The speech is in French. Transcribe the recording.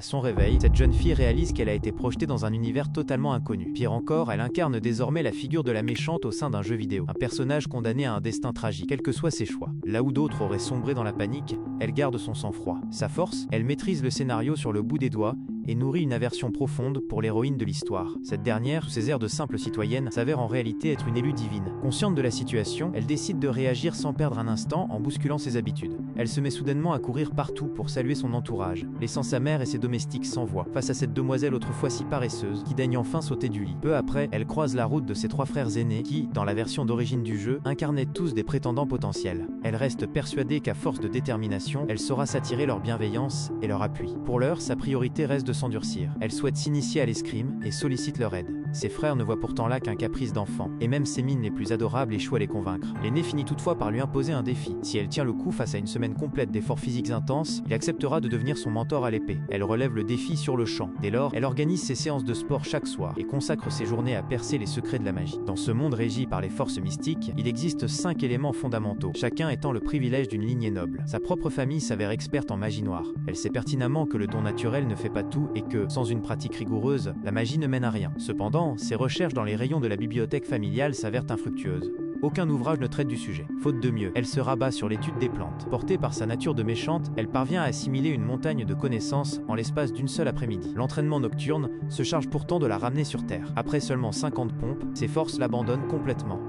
À son réveil, cette jeune fille réalise qu'elle a été projetée dans un univers totalement inconnu. Pire encore, elle incarne désormais la figure de la méchante au sein d'un jeu vidéo, un personnage condamné à un destin tragique, quels que soient ses choix. Là où d'autres auraient sombré dans la panique, elle garde son sang-froid. Sa force, elle maîtrise le scénario sur le bout des doigts et nourrit une aversion profonde pour l'héroïne de l'histoire. Cette dernière, sous ses airs de simple citoyenne, s'avère en réalité être une élue divine. Consciente de la situation, elle décide de réagir sans perdre un instant en bousculant ses habitudes. Elle se met soudainement à courir partout pour saluer son entourage, laissant sa mère et ses domestiques sans voix, face à cette demoiselle autrefois si paresseuse, qui daigne enfin sauter du lit. Peu après, elle croise la route de ses 3 frères aînés qui, dans la version d'origine du jeu, incarnaient tous des prétendants potentiels. Elle reste persuadée qu'à force de détermination, elle saura s'attirer leur bienveillance et leur appui. Pour l'heure, sa priorité reste de s'endurcir. Elle souhaite s'initier à l'escrime et sollicite leur aide. Ses frères ne voient pourtant là qu'un caprice d'enfant, et même ses mines les plus adorables échouent à les convaincre. L'aîné finit toutefois par lui imposer un défi. Si elle tient le coup face à une semaine complète d'efforts physiques intenses, il acceptera de devenir son mentor à l'épée. Elle relève le défi sur le champ. Dès lors, elle organise ses séances de sport chaque soir et consacre ses journées à percer les secrets de la magie. Dans ce monde régi par les forces mystiques, il existe 5 éléments fondamentaux, chacun étant le privilège d'une lignée noble. Sa propre famille s'avère experte en magie noire. Elle sait pertinemment que le don naturel ne fait pas tout et que, sans une pratique rigoureuse, la magie ne mène à rien. Cependant, ses recherches dans les rayons de la bibliothèque familiale s'avèrent infructueuses. Aucun ouvrage ne traite du sujet. Faute de mieux, elle se rabat sur l'étude des plantes. Portée par sa nature de méchante, elle parvient à assimiler une montagne de connaissances en l'espace d'une seule après-midi. L'entraînement nocturne se charge pourtant de la ramener sur Terre. Après seulement 50 pompes, ses forces l'abandonnent complètement.